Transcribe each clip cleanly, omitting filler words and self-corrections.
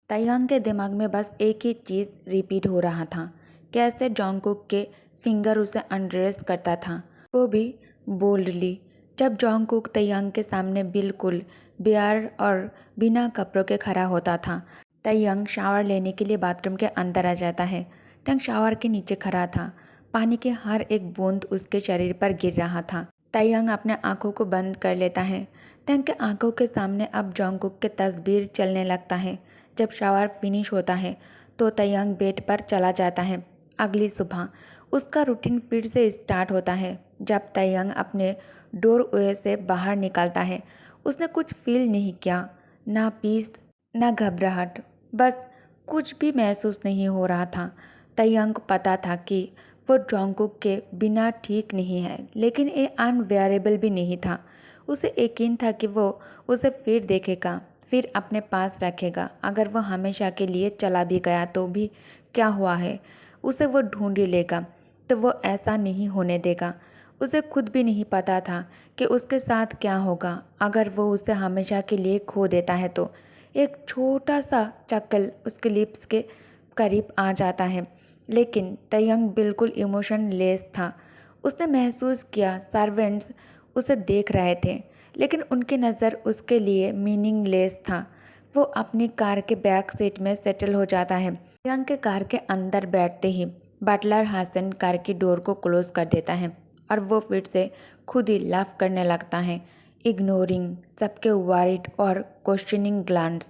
तायांग के दिमाग में बस एक ही चीज़ रिपीट हो रहा था, कैसे जोंगकुक के फिंगर उसे अनड्रेस करता था, वो भी बोल्डली। जब जोंगकुक तायांग के सामने बिल्कुल बेयार और बिना कपड़ों के खड़ा होता था। तायांग शावर लेने के लिए बाथरूम के अंदर आ जाता है। तायांग शावर के नीचे खड़ा था। पानी की हर एक बूंद उसके शरीर पर गिर रहा था। तायांग अपने आंखों को बंद कर लेता है। तायांग के आंखों के सामने अब जोंगकुक की तस्वीर चलने लगता है। जब शावर फिनिश होता है तो तायांग बेड पर चला जाता है। अगली सुबह उसका रूटीन फिर से स्टार्ट होता है। जब तायांग अपने डोरवे से बाहर निकलता है, उसने कुछ फील नहीं किया, ना पीस ना घबराहट, बस कुछ भी महसूस नहीं हो रहा था। तायांग को पता था कि वो जोंगकुक के बिना ठीक नहीं है, लेकिन ये अनवेयरेबल भी नहीं था। उसे यकीन था कि वो उसे फिर देखेगा, फिर अपने पास रखेगा। अगर वो हमेशा के लिए चला भी गया तो भी क्या हुआ है, उसे वो ढूंढ ही लेगा। तो वो ऐसा नहीं होने देगा। उसे खुद भी नहीं पता था कि उसके साथ क्या होगा अगर वो उसे हमेशा के लिए खो देता है। तो एक छोटा सा चक्कल उसके लिप्स के करीब आ जाता है, लेकिन तायांग बिल्कुल इमोशनलेस था। उसने महसूस किया सर्वेंट्स उसे देख रहे थे, लेकिन उनकी नज़र उसके लिए मीनिंगलेस था। वो अपनी कार के बैक सीट में सेटल हो जाता है। तायांग के कार के अंदर बैठते ही बटलर हसन कार की डोर को क्लोज कर देता है और वो फिर से खुद ही लाफ करने लगता है, इग्नोरिंग सबके वरीड और questioning glance.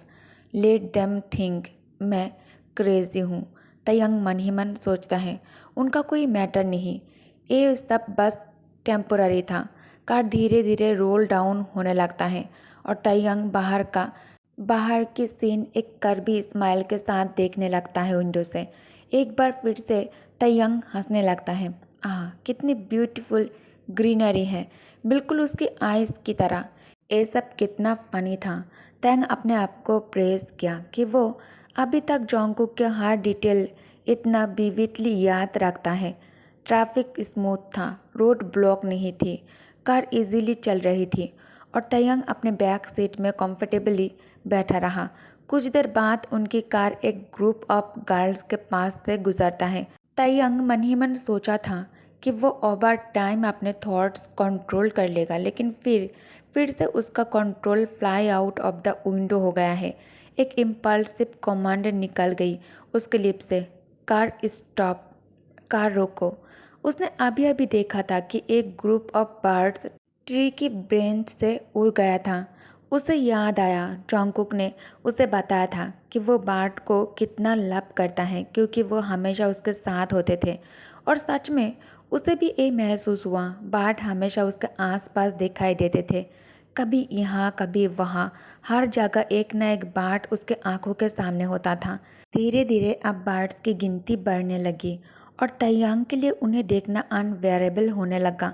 Let them think मैं क्रेजी हूँ, तायांग मन ही मन सोचता है। उनका कोई मैटर नहीं, ये सब बस टेम्पोररी था। कार धीरे धीरे रोल डाउन होने लगता है और तायांग बाहर की सीन एक करबी स्माइल के साथ देखने लगता है विंडो से। एक बार फिर से तायांग हंसने लगता है। आह, कितनी ब्यूटीफुल ग्रीनरी है, बिल्कुल उसकी आइज़ की तरह। ये सब कितना फनी था। तायांग अपने आप को प्रेज किया कि वो अभी तक जोंगकुक के हर डिटेल इतना विविडली याद रखता है। ट्रैफिक स्मूथ था, रोड ब्लॉक नहीं थी, कार इजीली चल रही थी और तायांग अपने बैक सीट में कंफर्टेबली बैठा रहा। कुछ देर बाद उनकी कार एक ग्रुप ऑफ गर्ल्स के पास से गुजरता है। तायांग मन ही मन सोचा था कि वो ओवर टाइम अपने थॉट्स कंट्रोल कर लेगा, लेकिन फिर से उसका control fly out of the window हो गया है। एक इम्पल्सिव कमांड निकल गई उसके लिप से, कार स्टॉप, कार रोको। उसने अभी अभी देखा था कि एक ग्रुप ऑफ बर्ड्स ट्री की ब्रांच से उड़ गया था। उसे याद आया जोंगकुक ने उसे बताया था कि वो बार्ट को कितना लव करता है, क्योंकि वो हमेशा उसके साथ होते थे। और सच में उसे भी ये महसूस हुआ, बार्ट हमेशा उसके आसपास दिखाई देते थे, कभी यहाँ कभी वहाँ, हर जगह एक न एक बार्ट उसके आंखों के सामने होता था। धीरे धीरे अब बार्ट्स की गिनती बढ़ने लगी और तायांग के लिए उन्हें देखना अनबेरेबल होने लगा।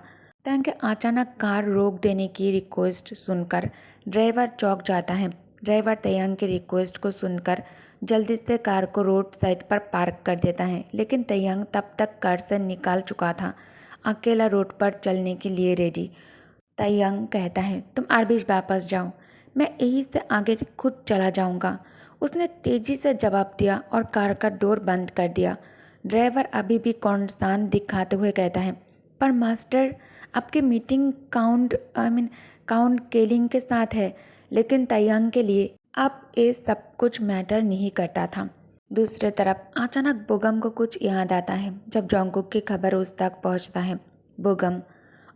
तायांग के अचानक कार रोक देने की रिक्वेस्ट सुनकर ड्राइवर चौंक जाता है। ड्राइवर तायांग की रिक्वेस्ट को सुनकर जल्दी से कार को रोड साइड पर पार्क कर देता है, लेकिन तायांग तब तक कार से निकाल चुका था, अकेला रोड पर चलने के लिए रेडी। तायांग कहता है, तुम आरबीज वापस जाओ, मैं यहीं से आगे खुद चला जाऊंगा। उसने तेजी से जवाब दिया और कार का डोर बंद कर दिया। ड्राइवर अभी भी कंसर्न दिखाते हुए कहता है, पर मास्टर, आपकी मीटिंग काउंट केलिंग के साथ है। लेकिन तायांग के लिए अब ये सब कुछ मैटर नहीं करता था। दूसरी तरफ अचानक बोगम को कुछ याद आता है। जब जोंगकुक की खबर उस तक पहुंचता है, बोगम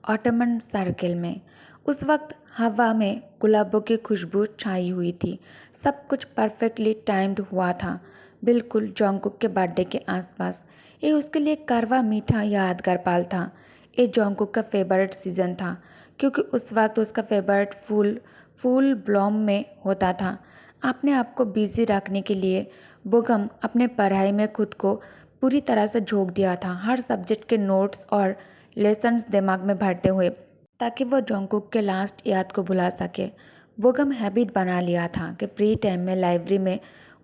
ऑटोमन सर्किल में। उस वक्त हवा में गुलाबों की खुशबू छाई हुई थी। सब कुछ परफेक्टली टाइम्ड हुआ था, बिल्कुल जोंगकुक के बर्थडे के आसपास। ये उसके लिए कड़वा मीठा यादगार पल था। ये जोंगकुक का फेवरेट सीज़न था, क्योंकि उस वक्त उसका फेवरेट फूल ब्लॉम में होता था। अपने आप को बिजी रखने के लिए बोगम अपने पढ़ाई में खुद को पूरी तरह से झोंक दिया था, हर सब्जेक्ट के नोट्स और लेसन्स दिमाग में भरते हुए, ताकि वो जोंगकुक के लास्ट याद को भुला सके। बोगम हैबिट बना लिया था कि फ्री टाइम में लाइब्रेरी में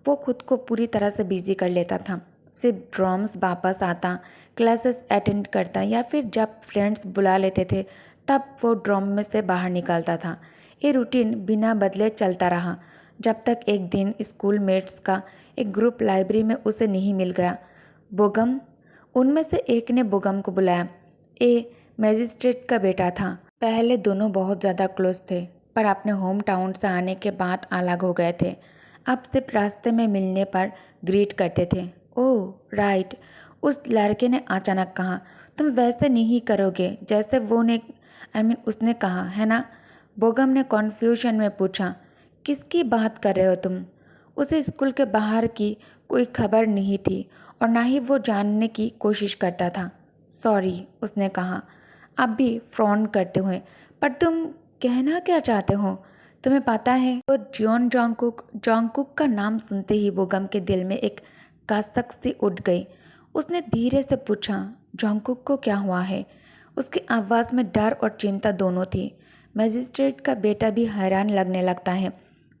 वो खुद को पूरी तरह से बिजी कर लेता था। सिर्फ ड्रॉम्स वापस आता, क्लासेस अटेंड करता या फिर जब फ्रेंड्स बुला लेते थे तब वो ड्रॉम में से बाहर निकलता था। ये रूटीन बिना बदले चलता रहा। जब तक एक दिन स्कूल मेट्स का एक ग्रुप लाइब्रेरी में उसे नहीं मिल गया। बोगम, उनमें से एक ने बोगम को बुलाया। मैजिस्ट्रेट का बेटा था। पहले दोनों बहुत ज़्यादा क्लोज थे, पर अपने होम टाउन से आने के बाद अलग हो गए थे। अब सिर्फ रास्ते में मिलने पर ग्रीट करते थे। ओह राइट, उस लड़के ने अचानक कहा। तुम वैसे नहीं करोगे जैसे वो ने उसने कहा, है ना? बोगम ने कन्फ्यूजन में पूछा। किसकी बात कर रहे हो तुम? उसे स्कूल के बाहर की कोई खबर नहीं थी और ना ही वो जानने की कोशिश करता था। सॉरी, उसने कहा, अब भी फ्रॉन करते हुए। पर तुम कहना क्या चाहते हो? तुम्हें पता है? वो जॉन्गकुक का नाम सुनते ही बोगम के दिल में एक कसक सी उठ गई। उसने धीरे से पूछा, जॉन्गकुक को क्या हुआ है? उसकी आवाज़ में डर और चिंता दोनों थी। मैजिस्ट्रेट का बेटा भी हैरान लगने लगता है।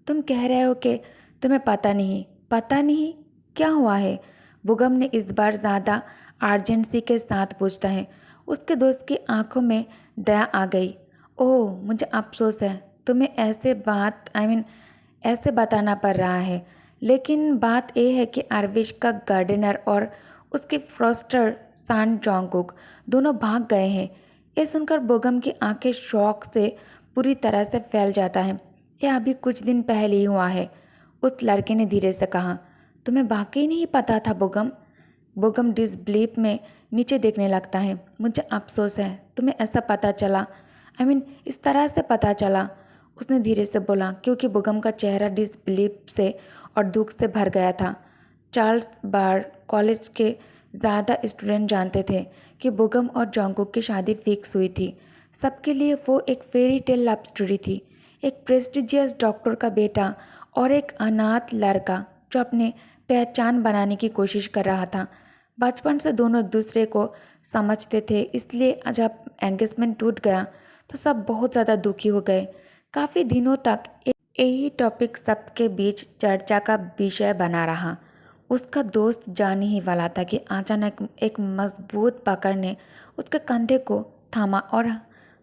तुम कह रहे हो कि तुम्हें पता नहीं? पता नहीं क्या हुआ है? बोगम ने इस बार ज़्यादा अर्जेंसी के साथ पूछता है। उसके दोस्त की आंखों में दया आ गई। ओह, मुझे अफसोस है तुम्हें ऐसे बताना पड़ रहा है, लेकिन बात यह है कि अरविश का गार्डनर और उसके फ्रॉस्टर सान जॉन्गकुक दोनों भाग गए हैं। ये सुनकर बोगम की आंखें शौक से पूरी तरह से फैल जाता है। यह अभी कुछ दिन पहले ही हुआ है, उस लड़के ने धीरे से कहा। तुम्हें वाकई नहीं पता था बोगम? बोगम डिसबिलीफ में नीचे देखने लगता है। मुझे अफसोस है तुम्हें ऐसा पता चला, इस तरह से पता चला, उसने धीरे से बोला, क्योंकि बोगम का चेहरा डिसबिलीफ से और दुख से भर गया था। चार्ल्स बार कॉलेज के ज़्यादा स्टूडेंट जानते थे कि बोगम और जॉन्गकुक की शादी फिक्स हुई थी। सबके लिए वो एक फेरी टेल लव स्टोरी थी। एक प्रेस्टिजियस डॉक्टर का बेटा और एक अनाथ लड़का जो अपने पहचान बनाने की कोशिश कर रहा था। बचपन से दोनों एक दूसरे को समझते थे, इसलिए जब एंगेजमेंट टूट गया तो सब बहुत ज़्यादा दुखी हो गए। काफ़ी दिनों तक यही टॉपिक सबके बीच चर्चा का विषय बना रहा। उसका दोस्त जानने ही वाला था कि अचानक एक मजबूत पकड़ ने उसके कंधे को थामा और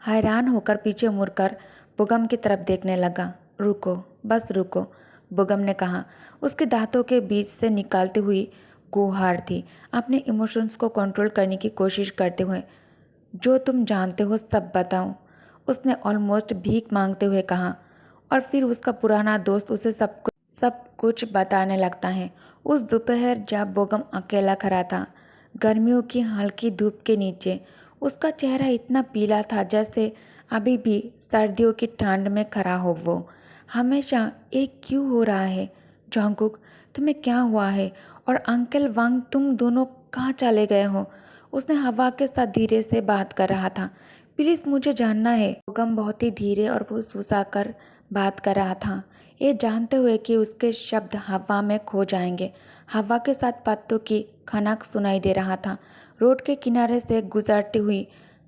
हैरान होकर पीछे मुड़कर बोगम की तरफ देखने लगा। रुको, बस रुको, बोगम ने कहा, उसके दांतों के बीच से निकालती हुई गुहार थी, अपने इमोशंस को कंट्रोल करने की कोशिश करते हुए। जो तुम जानते हो सब बताओ, उसने ऑलमोस्ट भीख मांगते हुए कहा। और फिर उसका पुराना दोस्त उसे सब कुछ बताने लगता है। उस दोपहर जब बोगम अकेला खड़ा था गर्मियों की हल्की धूप के नीचे, उसका चेहरा इतना पीला था जैसे अभी भी सर्दियों की ठंड में खड़ा हो वो। हमेशा एक क्यों हो रहा है? जॉन्गकुक, तुम्हें क्या हुआ है? और अंकल वांग, तुम दोनों कहाँ चले गए हो? उसने हवा के साथ धीरे से बात कर रहा था। प्लीज़, मुझे जानना है। बोगम बहुत ही धीरे और फुसफुसा कर बात कर रहा था, ये जानते हुए कि उसके शब्द हवा में खो जाएंगे। हवा के साथ पत्तों की खनक सुनाई दे रहा था। रोड के किनारे से गुजरती हुई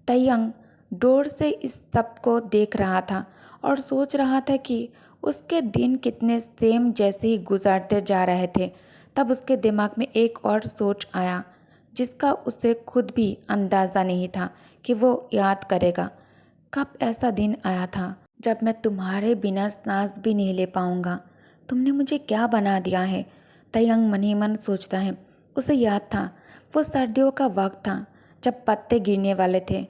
तयंग डोर से इस सब को देख रहा था और सोच रहा था कि उसके दिन कितने सेम जैसे ही गुजरते जा रहे थे। तब उसके दिमाग में एक और सोच आया जिसका उसे खुद भी अंदाज़ा नहीं था कि वो याद करेगा। कब ऐसा दिन आया था जब मैं तुम्हारे बिना सांस भी नहीं ले पाऊंगा? तुमने मुझे क्या बना दिया है? तयंग मन ही मन सोचता है। उसे याद था, वो सर्दियों का वक्त था जब पत्ते गिरने वाले थे।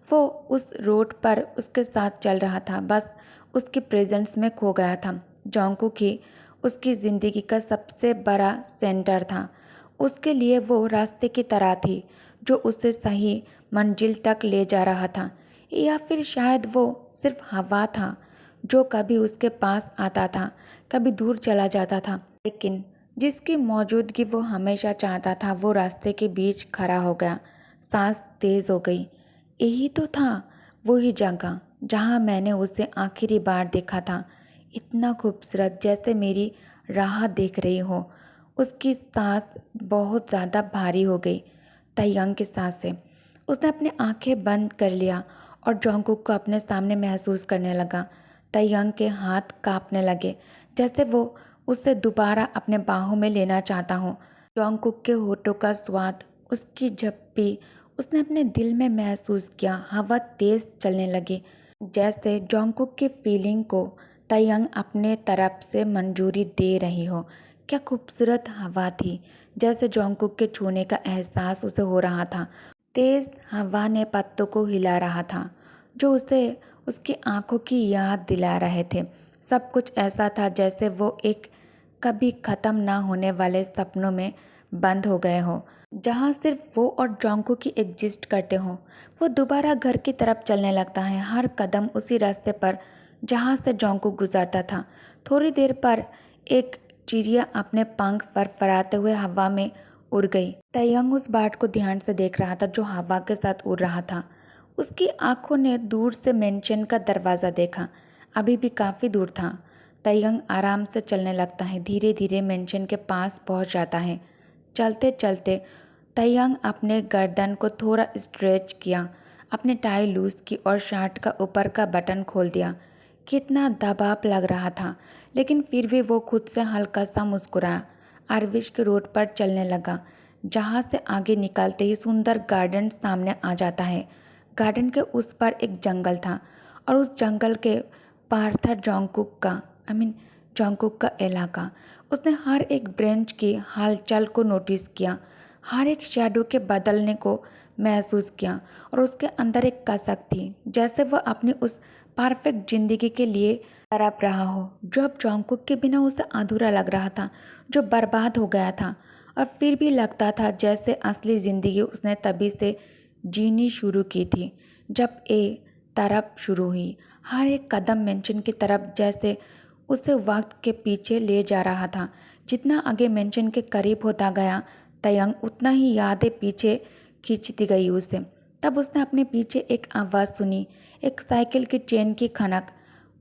वो उस रोड पर उसके साथ चल रहा था, बस उसकी प्रेजेंस में खो गया था। जॉन्गकुक ही उसकी ज़िंदगी का सबसे बड़ा सेंटर था। उसके लिए वो रास्ते की तरह थी जो उसे सही मंजिल तक ले जा रहा था, या फिर शायद वो सिर्फ हवा था जो कभी उसके पास आता था, कभी दूर चला जाता था, लेकिन जिसकी मौजूदगी वो हमेशा चाहता था। वो रास्ते के बीच खड़ा हो गया, सांस तेज हो गई। यही तो था वही जगह जहाँ मैंने उसे आखिरी बार देखा था, इतना खूबसूरत जैसे मेरी राह देख रही हो। उसकी सांस बहुत ज़्यादा भारी हो गई तयंग की सांस से। उसने अपनी आंखें बंद कर लिया और जॉन्गकुक को अपने सामने महसूस करने लगा। तयंग के हाथ कांपने लगे जैसे वो उसे दोबारा अपने बाहों में लेना चाहता हो। जॉन्गकुक के होठों का स्वाद, उसकी झप्पी, उसने अपने दिल में महसूस किया। हवा तेज चलने लगी जैसे जॉन्गकुक की फीलिंग को तयंग अपने तरफ से मंजूरी दे रही हो। क्या खूबसूरत हवा थी, जैसे जोंगकुक के छूने का एहसास उसे हो रहा था। तेज हवा ने पत्तों को हिला रहा था, जो उसे उसकी आंखों की याद दिला रहे थे। सब कुछ ऐसा था जैसे वो एक कभी ख़त्म ना होने वाले सपनों में बंद हो गए हो, जहाँ सिर्फ वो और जोंगकुक की एग्जिस्ट करते हों। वो दोबारा घर की तरफ चलने लगता है, हर कदम उसी रास्ते पर जहाँ से जोंगकुक गुजरता था। थोड़ी देर पर एक चिड़िया अपने पंख फरफराते हुए हवा में उड़ गई। तयंग उस बर्ड को ध्यान से देख रहा था जो हवा के साथ उड़ रहा था। उसकी आंखों ने दूर से मेंशन का दरवाज़ा देखा, अभी भी काफ़ी दूर था। तयंग आराम से चलने लगता है, धीरे धीरे मेंशन के पास पहुंच जाता है। चलते चलते तयंग अपने गर्दन को थोड़ा स्ट्रेच किया, अपने टाई लूज की और शर्ट का ऊपर का बटन खोल दिया। कितना दबाव लग रहा था, लेकिन फिर भी वो खुद से हल्का सा मुस्कुराया। आरविश के रोड पर चलने लगा, जहाँ से आगे निकलते ही सुंदर गार्डन सामने आ जाता है। गार्डन के उस पार एक जंगल था और उस जंगल के पार था जोंगकुक का इलाका। उसने हर एक ब्रांच की हालचाल को नोटिस किया, हर एक शैडो के बदलने को महसूस किया, और उसके अंदर एक कसक थी, जैसे वह अपनी उस परफेक्ट जिंदगी के लिए तड़प रहा हो, जो अब जोंगकुक के बिना उसे अधूरा लग रहा था, जो बर्बाद हो गया था। और फिर भी लगता था जैसे असली ज़िंदगी उसने तभी से जीनी शुरू की थी जब ये तरफ शुरू हुई। हर एक कदम मेंशन की तरफ जैसे उसे वक्त के पीछे ले जा रहा था। जितना आगे मेंशन के करीब होता गया तयंग, उतना ही यादें पीछे खींचती गई उसे। तब उसने अपने पीछे एक आवाज़ सुनी, एक साइकिल की चेन की खनक।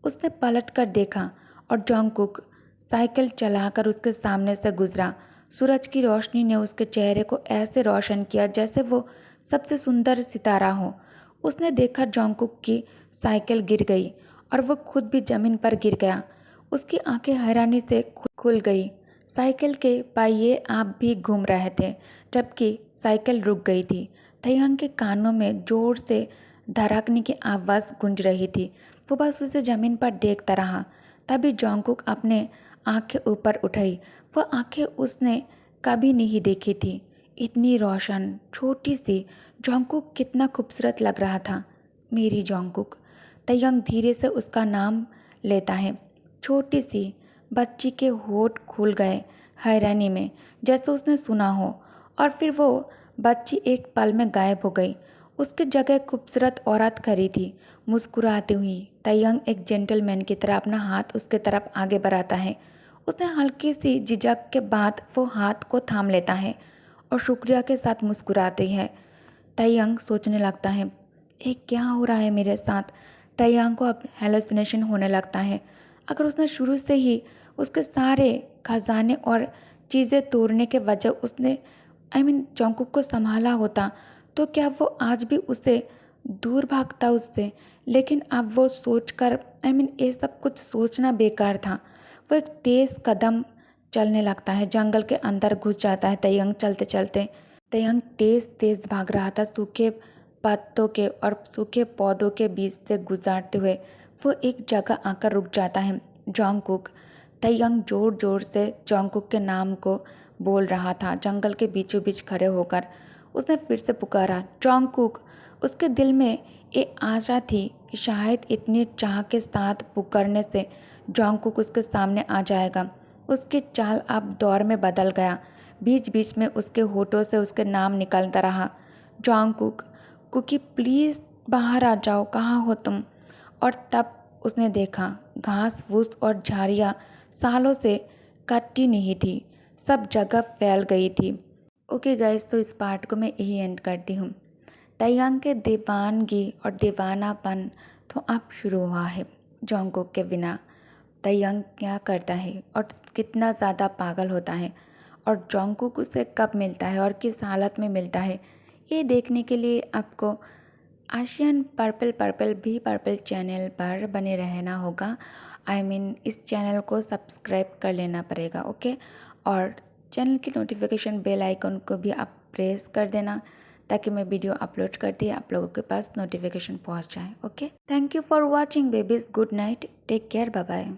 उसने पलट कर देखा और जोंगकुक साइकिल चलाकर उसके सामने से गुजरा। सूरज की रोशनी ने उसके चेहरे को ऐसे रोशन किया जैसे वो सबसे सुंदर सितारा हो। उसने देखा जोंगकुक की साइकिल गिर गई और वो खुद भी जमीन पर गिर गया। उसकी आंखें हैरानी से खुल गई। साइकिल के पहिए आप भी घूम रहे थे, जबकि साइकिल रुक गई थी। तयंग के कानों में जोर से धड़कने की आवाज़ गूंज रही थी। वो बस उसे जमीन पर देखता रहा। तभी जोंगकुक अपने आंखें ऊपर उठाई। वह आंखें उसने कभी नहीं देखी थी, इतनी रोशन, छोटी सी। जोंगकुक कितना खूबसूरत लग रहा था, मेरी जोंगकुक। तयंग धीरे से उसका नाम लेता है। छोटी सी बच्ची के होठ खुल गए हैरानी में, जैसे उसने सुना हो, और फिर वो बच्ची एक पल में गायब हो गई। उसकी जगह खूबसूरत औरत खड़ी थी, मुस्कुराती हुई। तयंग एक जेंटलमैन की तरह अपना हाथ उसके तरफ आगे बढ़ाता है। उसने हल्की सी झिझक के बाद वो हाथ को थाम लेता है और शुक्रिया के साथ मुस्कुराती है। तयंग सोचने लगता है, ये क्या हो रहा है मेरे साथ। तयंग को अब हेलुसिनेशन होने लगता है। अगर उसने शुरू से ही उसके सारे खजाने और चीज़ें तोड़ने के वजह उसने जोंगकुक को संभाला होता, तो क्या वो आज भी उसे दूर भागता उससे। लेकिन अब वो सोचकर ये सब कुछ सोचना बेकार था। वो एक तेज़ कदम चलने लगता है, जंगल के अंदर घुस जाता है। तयंग चलते चलते तयंग तेज तेज भाग रहा था, सूखे पत्तों के और सूखे पौधों के बीच से गुजरते हुए वो एक जगह आकर रुक जाता है। जोंगकुक। तयंग जोर जोर से जोंगकुक के नाम को बोल रहा था, जंगल के बीचों बीच खड़े होकर उसने फिर से पुकारा, जोंगकुक। उसके दिल में ये आशा थी कि शायद इतनी चाह के साथ पुकारने से जोंगकुक उसके सामने आ जाएगा। उसकी चाल अब दौर में बदल गया। बीच बीच में उसके होठों से उसके नाम निकलता रहा, जोंगकुक, कुकी प्लीज़ बाहर आ जाओ, कहाँ हो तुम। और तब उसने देखा घास फूस और झाड़ियाँ सालों से कटी नहीं थी, सब जगह फैल गई थी। ओके गाइस, तो इस पार्ट को मैं यही एंड करती हूँ। तयंग के दीवानगी और दीवानापन तो अब शुरू हुआ है। जोंगकुक के बिना तयंग क्या करता है और कितना ज़्यादा पागल होता है, और जोंगकुक उसे कब मिलता है और किस हालत में मिलता है, ये देखने के लिए आपको आशियन पर्पल भी पर्पल चैनल पर बने रहना होगा। इस चैनल को सब्सक्राइब कर लेना पड़ेगा, ओके। और चैनल की नोटिफिकेशन बेल आइकन को भी आप प्रेस कर देना, ताकि मैं वीडियो अपलोड करती है आप लोगों के पास नोटिफिकेशन पहुंच जाए। Okay, thank you for watching babies, good night, take care, bye bye.